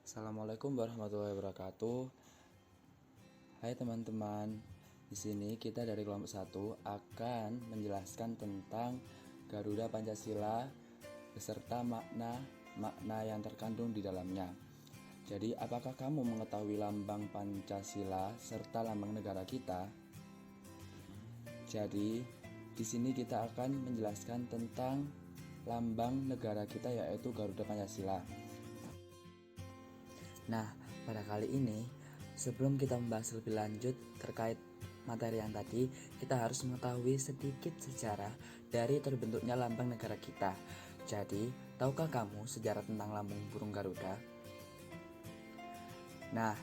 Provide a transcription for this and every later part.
Assalamualaikum warahmatullahi wabarakatuh. Hai teman-teman. Di sini kita dari kelompok 1 akan menjelaskan tentang Garuda Pancasila beserta makna yang terkandung di dalamnya. Jadi, apakah kamu mengetahui lambang Pancasila serta lambang negara kita? Jadi, di sini kita akan menjelaskan tentang lambang negara kita, yaitu Garuda Pancasila. Nah, pada kali ini, sebelum kita membahas lebih lanjut terkait materi yang tadi, kita harus mengetahui sedikit sejarah dari terbentuknya lambang negara kita. Jadi, tahukah kamu sejarah tentang lambang burung Garuda? Nah,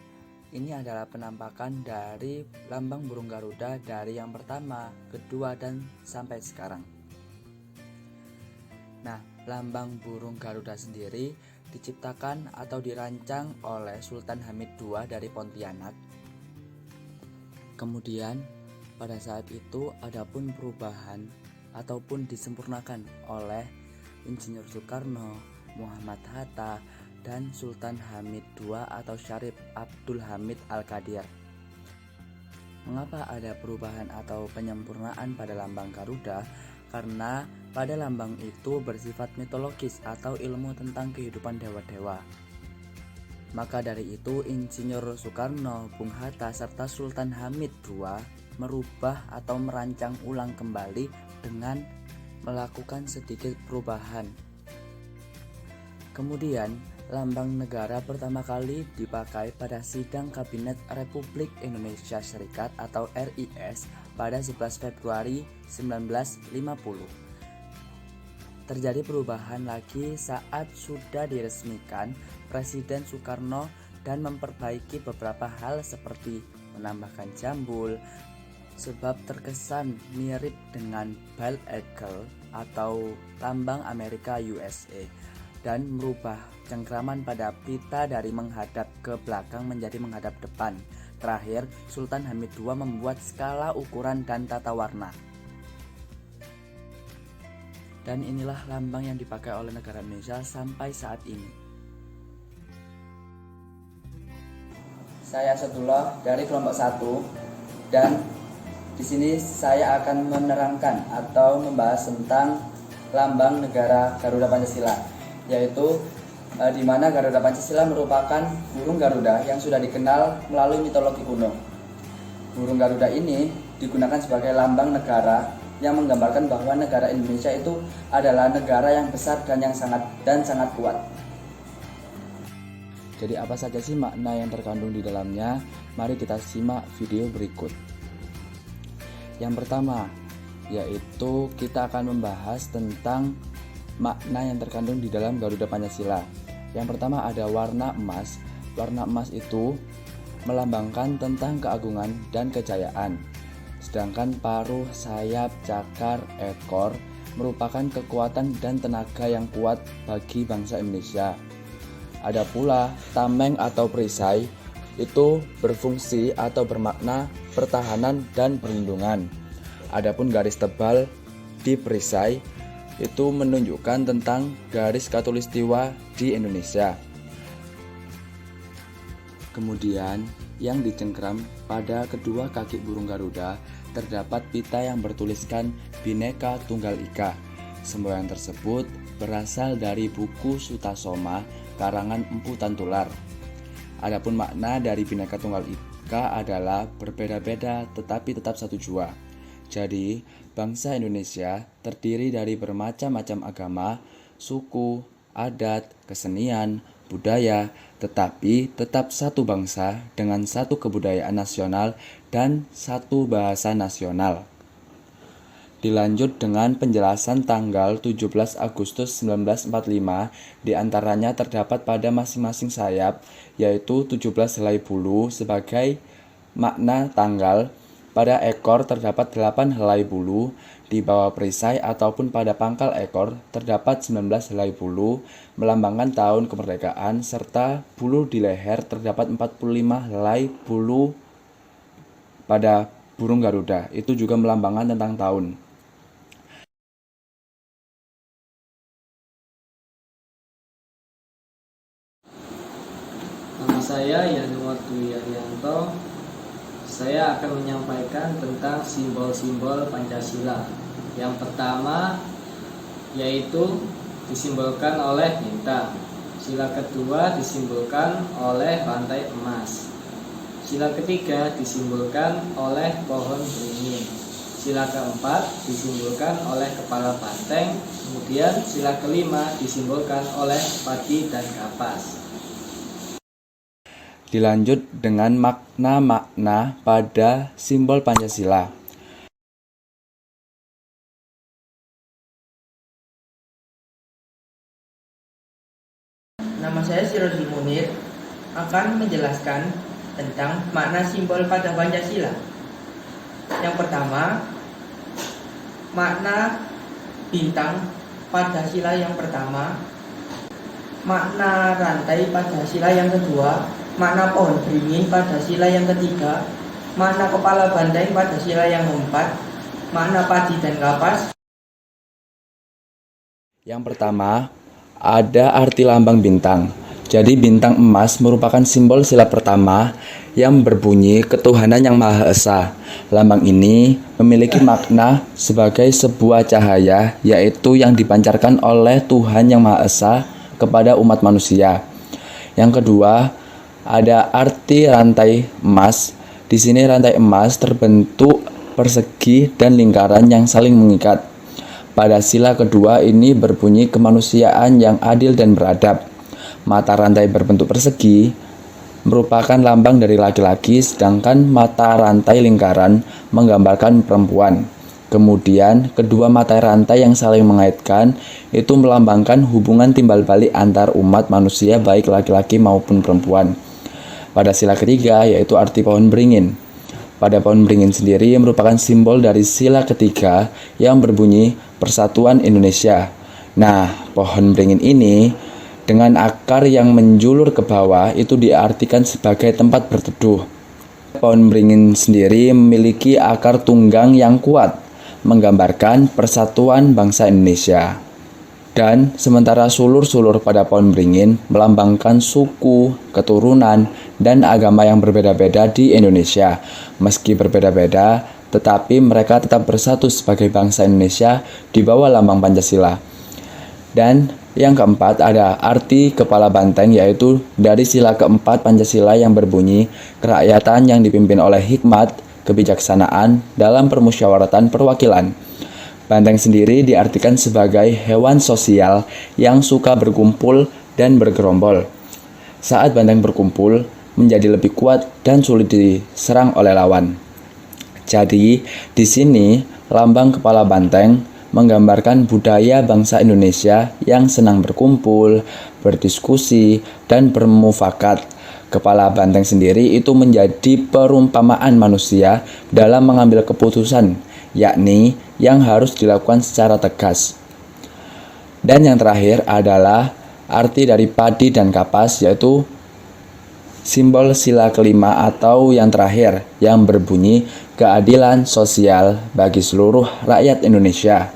ini adalah penampakan dari lambang burung Garuda dari yang pertama, kedua, dan sampai sekarang. Nah, lambang burung Garuda sendiri diciptakan atau dirancang oleh Sultan Hamid II dari Pontianak. Kemudian, pada saat itu adapun perubahan ataupun disempurnakan oleh Insinyur Soekarno, Muhammad Hatta, dan Sultan Hamid II atau Syarif Abdul Hamid Al-Qadir. Mengapa ada perubahan atau penyempurnaan pada lambang Garuda? Karena pada lambang itu bersifat mitologis atau ilmu tentang kehidupan dewa-dewa. Maka dari itu Insinyur Soekarno, Bung Hatta, serta Sultan Hamid II merubah atau merancang ulang kembali dengan melakukan sedikit perubahan. Kemudian lambang negara pertama kali dipakai pada Sidang Kabinet Republik Indonesia Serikat atau RIS pada 11 Februari 1950. Terjadi perubahan lagi saat sudah diresmikan Presiden Soekarno dan memperbaiki beberapa hal seperti menambahkan jambul, sebab terkesan mirip dengan Bald Eagle atau lambang Amerika USA, dan merubah cengkraman pada pita dari menghadap ke belakang menjadi menghadap depan. Terakhir, Sultan Hamid II membuat skala ukuran dan tata warna. Dan inilah lambang yang dipakai oleh negara Indonesia sampai saat ini. Saya Setullah dari kelompok 1 dan di sini saya akan menerangkan atau membahas tentang lambang negara Garuda Pancasila, yaitu di mana Garuda Pancasila merupakan burung Garuda yang sudah dikenal melalui mitologi kuno. Burung Garuda ini digunakan sebagai lambang negara yang menggambarkan bahwa negara Indonesia itu adalah negara yang besar dan sangat kuat. Jadi apa saja sih makna yang terkandung di dalamnya? Mari kita simak video berikut. Yang pertama, yaitu kita akan membahas tentang makna yang terkandung di dalam Garuda Pancasila. Yang pertama ada warna emas. Warna emas itu melambangkan tentang keagungan dan kejayaan. Sedangkan paruh, sayap, cakar, ekor merupakan kekuatan dan tenaga yang kuat bagi bangsa Indonesia. Ada pula tameng atau perisai, itu berfungsi atau bermakna pertahanan dan perlindungan. Adapun garis tebal di perisai itu menunjukkan tentang garis khatulistiwa di Indonesia. Kemudian yang dicengkram pada kedua kaki burung Garuda terdapat pita yang bertuliskan Bhinneka Tunggal Ika. Semboyan tersebut berasal dari buku Sutasoma karangan Empu Tantular. Adapun makna dari Bhinneka Tunggal Ika adalah berbeda-beda tetapi tetap satu jua. Jadi, bangsa Indonesia terdiri dari bermacam-macam agama, suku, adat, kesenian, budaya, tetapi tetap satu bangsa dengan satu kebudayaan nasional dan satu bahasa nasional. Dilanjut dengan penjelasan tanggal 17 Agustus 1945, diantaranya terdapat pada masing-masing sayap, yaitu 17 helai bulu sebagai makna tanggal. Pada ekor terdapat 8 helai bulu, di bawah perisai ataupun pada pangkal ekor terdapat 19 helai bulu melambangkan tahun kemerdekaan, serta bulu di leher terdapat 45 helai bulu pada burung Garuda, itu juga melambangkan tentang tahun. saya Yanuar Dwi Arianto. Saya akan menyampaikan tentang simbol-simbol Pancasila. Yang pertama yaitu disimbolkan oleh bintang. Sila kedua disimbolkan oleh rantai emas. Sila ketiga disimbolkan oleh pohon beringin. Sila keempat disimbolkan oleh kepala banteng. Kemudian sila kelima disimbolkan oleh padi dan kapas. Dilanjut dengan makna-makna pada simbol Pancasila. Nama saya Sirojul Munir akan menjelaskan tentang makna simbol pada Pancasila. Yang pertama, makna bintang pada sila yang pertama, makna rantai pada sila yang kedua, makna pohon beringin pada sila yang ketiga, makna kepala banteng pada sila yang keempat, makna padi dan kapas. Yang pertama, ada arti lambang bintang. Jadi bintang emas merupakan simbol sila pertama yang berbunyi ketuhanan yang Maha Esa. Lambang ini memiliki makna sebagai sebuah cahaya, yaitu yang dipancarkan oleh Tuhan yang Maha Esa kepada umat manusia. Yang kedua, ada arti rantai emas. Di sini rantai emas terbentuk persegi dan lingkaran yang saling mengikat. Pada sila kedua ini berbunyi kemanusiaan yang adil dan beradab. Mata rantai berbentuk persegi merupakan lambang dari laki-laki, sedangkan mata rantai lingkaran menggambarkan perempuan. Kemudian, kedua mata rantai yang saling mengaitkan itu melambangkan hubungan timbal balik antar umat manusia baik laki-laki maupun perempuan. Pada sila ketiga yaitu arti pohon beringin. Pada pohon beringin sendiri merupakan simbol dari sila ketiga yang berbunyi Persatuan Indonesia. Nah, pohon beringin ini dengan akar yang menjulur ke bawah itu diartikan sebagai tempat berteduh. Pohon beringin sendiri memiliki akar tunggang yang kuat, menggambarkan persatuan bangsa Indonesia. Dan sementara sulur-sulur pada pohon beringin melambangkan suku, keturunan, dan agama yang berbeda-beda di Indonesia. Meski berbeda-beda, tetapi mereka tetap bersatu sebagai bangsa Indonesia di bawah lambang Pancasila. Dan yang keempat ada arti kepala banteng, yaitu dari sila keempat Pancasila yang berbunyi kerakyatan yang dipimpin oleh hikmat, kebijaksanaan dalam permusyawaratan perwakilan. Banteng sendiri diartikan sebagai hewan sosial yang suka berkumpul dan bergerombol. Saat banteng berkumpul, menjadi lebih kuat dan sulit diserang oleh lawan. Jadi, di sini lambang kepala banteng menggambarkan budaya bangsa Indonesia yang senang berkumpul, berdiskusi, dan bermufakat. Kepala banteng sendiri itu menjadi perumpamaan manusia dalam mengambil keputusan, yakni yang harus dilakukan secara tegas. Dan yang terakhir adalah arti dari padi dan kapas, yaitu simbol sila kelima atau yang terakhir yang berbunyi keadilan sosial bagi seluruh rakyat Indonesia.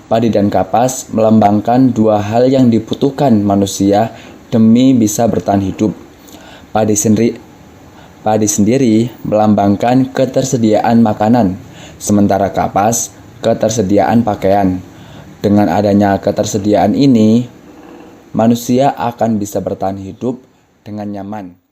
Padi dan kapas melambangkan dua hal yang dibutuhkan manusia demi bisa bertahan hidup. Padi sendiri melambangkan ketersediaan makanan, sementara kapas ketersediaan pakaian. Dengan adanya ketersediaan ini, manusia akan bisa bertahan hidup dengan nyaman.